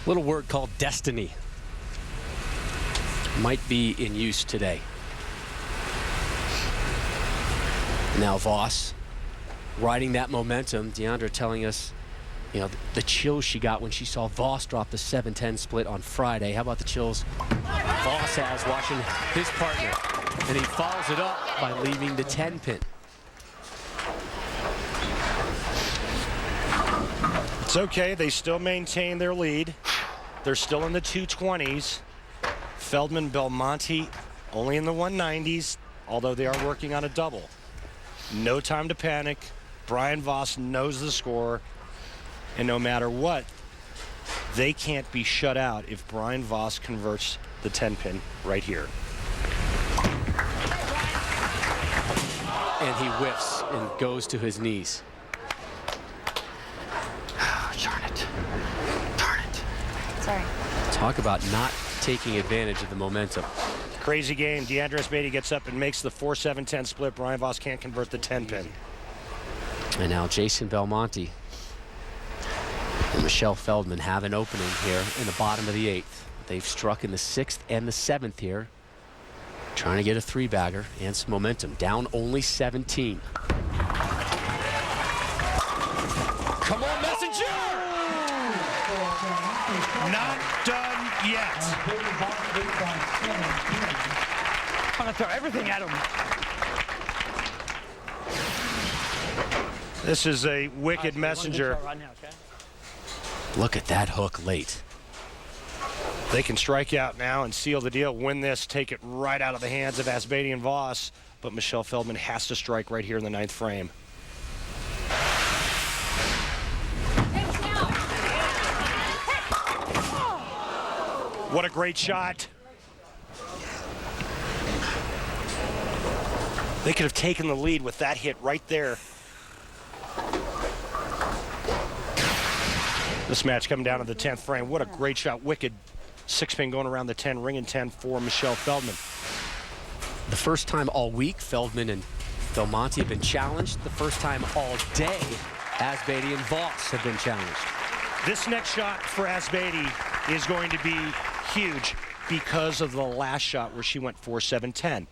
Little word called destiny might be in use today. Now Voss riding that momentum. Diandra telling us, you know, the chills she got when she saw Voss drop the 7-10 split on Friday. How about the chills Voss has watching his partner? And he follows it up by leaving the 10 pin. It's okay, they still maintain their lead. They're still in the 220s. Feldman, Belmonte only in the 190s, although they are working on a double. No time to panic. Brian-Voss knows the score. And no matter what, they can't be shut out if Brian-Voss converts the 10 pin right here. And he whiffs and goes to his knees. Darn it. Darn it. Sorry. Talk about not taking advantage of the momentum. Crazy game. Diandra-Asbaty gets up and makes the 4-7-10 split. Brian-Voss can't convert the 10 pin. And now Jason-Belmonte and Michelle-Feldman have an opening here in the bottom of the 8th. They've struck in the 6th and the 7th here, trying to get a 3-bagger and some momentum. Down only 17. Come on, Messenger! Not done yet. I'm gonna throw everything at him. This is a wicked messenger. Look at that hook late. They can strike out now and seal the deal, win this, take it right out of the hands of Asbaty and Voss. But Michelle-Feldman has to strike right here in the 9th frame. What a great shot. They could have taken the lead with that hit right there. This match coming down to the 10th frame. What a great shot. Wicked 6-pin going around the 10, ring and 10 for Michelle-Feldman. The first time all week, Feldman and Belmonte have been challenged. The first time all day, Asbaty and Voss have been challenged. This next shot for Asbaty is going to be huge because of the last shot where she went 4-7-10.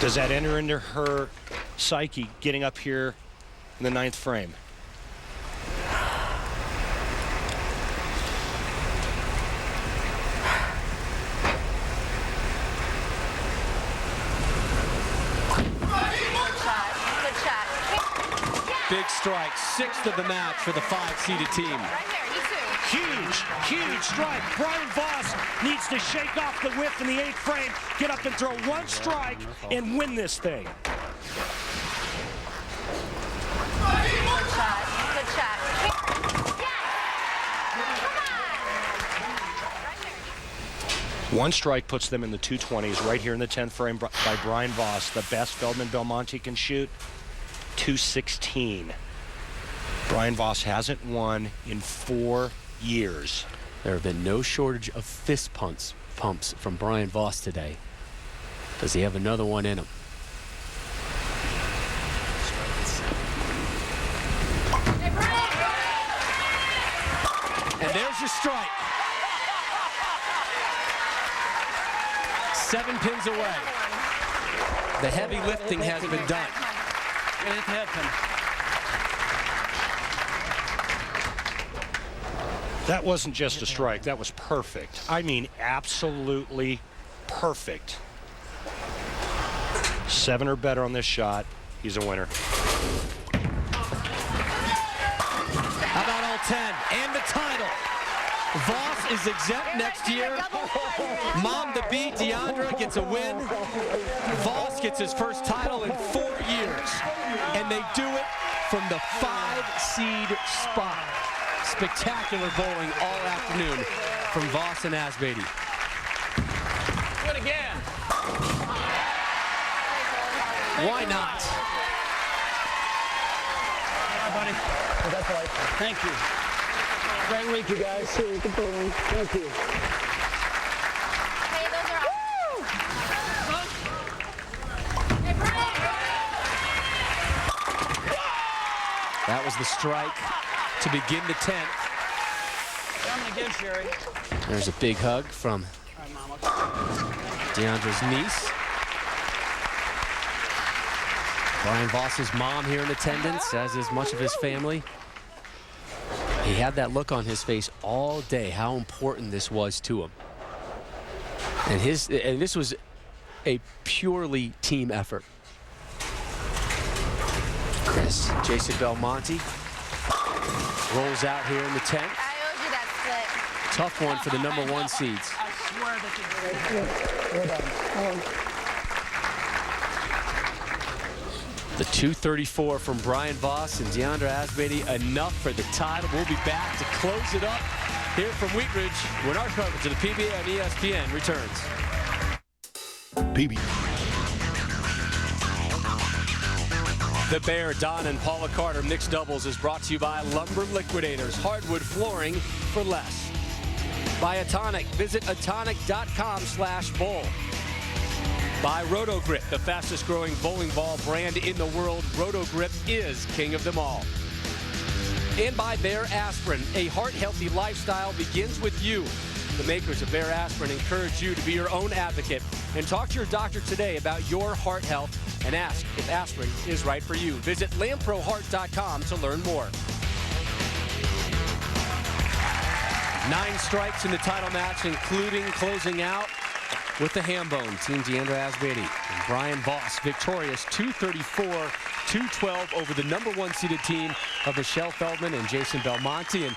Does that enter into her psyche getting up here in the 9th frame? Big strike, 6th of the match for the 5-seeded team. Huge, huge strike. Brian-Voss needs to shake off the whiff in the 8th frame, get up and throw one strike and win this thing. Good shot. Good shot. One strike puts them in the 220s right here in the 10th frame by Brian-Voss. The best Feldman-Belmonte can shoot, 216. Brian-Voss hasn't won in 4 years. There have been no shortage of fist pumps from Brian-Voss today. Does he have another one in him? And there's your strike. 7 pins away. The heavy lifting has been done. That wasn't just a strike, that was perfect. I mean, absolutely perfect. 7 or better on this shot, he's a winner. How about all 10 and the title? Voss is exempt next year. Mom to be, Diandra gets a win. Voss gets his first title in 4 years. And they do it from the 5-seed spot. Spectacular bowling all afternoon from Voss and Asbaty. Do it again. Why not? All right, buddy. That's right. Thank you. Great week, you guys. Good bowling. Thank you. Hey, those are all. That was the strike to begin the 10th. Coming again, Sherry. There's a big hug from All right, Mama. Diandra's niece. Brian-Voss's mom here in attendance, as is much of his family. He had that look on his face all day, how important this was to him. And this was a purely team effort. Chris, Jason-Belmonte rolls out here in the 10th. I owed you that split. Tough one for the #1 seeds. I swear that The 234 from Brian-Voss and Diandra-Asbaty, enough for the title. We'll be back to close it up here from Wheat Ridge when our coverage of the PBA on ESPN returns. PBA. The Bear, Don and Paula Carter mixed doubles is brought to you by Lumber Liquidators, hardwood flooring for less. By Atonic, visit atonic.com/bowl. By Roto-Grip, the fastest growing bowling ball brand in the world. Roto-Grip is king of them all. And by Bear Aspirin, a heart-healthy lifestyle begins with you. The makers of Bear Aspirin encourage you to be your own advocate and talk to your doctor today about your heart health and ask if aspirin is right for you. Visit lamproheart.com to learn more. 9 strikes in the title match, including closing out with the ham bone. Team Diandra-Asbaty and Brian-Voss victorious 234-212 over the #1 seeded team of Michelle-Feldman and Jason-Belmonte. And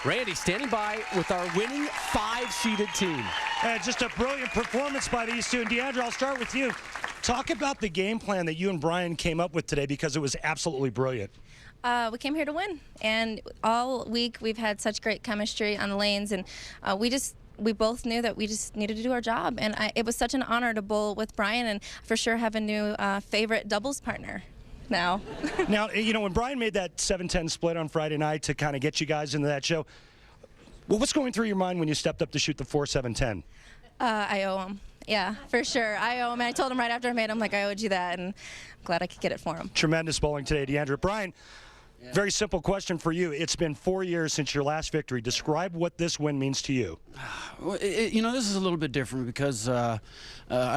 Randy standing by with our winning 5-seeded team. Just a brilliant performance by these two. And Diandra, I'll start with you. Talk about the game plan that you and Brian came up with today, because it was absolutely brilliant. We came here to win, and all week we've had such great chemistry on the lanes, and we both knew that we just needed to do our job, and it was such an honor to bowl with Brian, and for sure have a new favorite doubles partner now. Now, you know, when Brian made that 7-10 split on Friday night to kind of get you guys into that show, what was going through your mind when you stepped up to shoot the 4-7-10? I owe him. Yeah, for sure. I owe him, and I told him right after I made him, like, I owed you that, and I'm glad I could get it for him. Tremendous bowling today, Diandra. Brian, very simple question for you. It's been 4 years since your last victory. Describe what this win means to you. Well, you know, this is a little bit different because I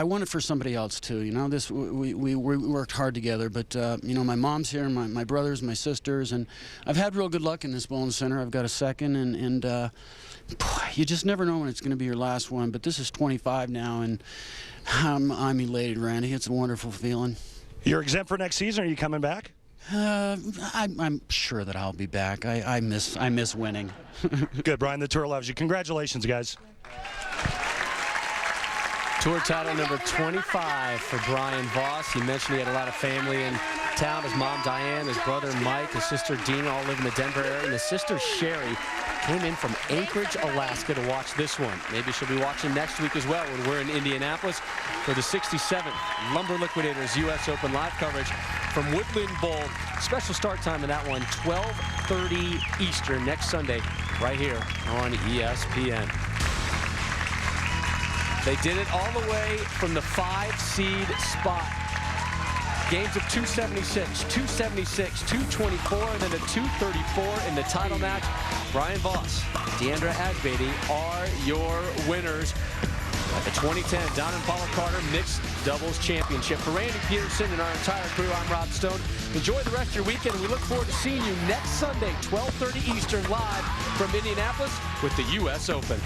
won it for somebody else too. You know, we worked hard together. But you know, my mom's here, my brothers, my sisters, and I've had real good luck in this bowling center. I've got a second, and boy, you just never know when it's going to be your last one. But this is 25 now, and I'm elated, Randy. It's a wonderful feeling. You're exempt for next season. Are you coming back? I'm sure that I'll be back. I miss winning. Good, Brian. The tour loves you. Congratulations, guys. Tour title number 25 for Brian-Voss. He mentioned he had a lot of family in town. His mom, Diane, his brother, Mike, his sister, Dina, all live in the Denver area. And his sister, Sherry, came in from Anchorage, Alaska to watch this one. Maybe she'll be watching next week as well when we're in Indianapolis for the 67th Lumber Liquidators U.S. Open live coverage from Woodland Bowl. Special start time in that one, 12:30 Eastern next Sunday, right here on ESPN. They did it all the way from the 5-seed spot. Games of 276, 276, 224, and then a 234 in the title match. Brian-Voss, Diandra-Asbaty are your winners at the 2010 Don and Paula Carter Mixed Doubles Championship. For Randy Peterson and our entire crew, I'm Rob Stone. Enjoy the rest of your weekend, and we look forward to seeing you next Sunday, 12:30 Eastern, live from Indianapolis with the U.S. Open.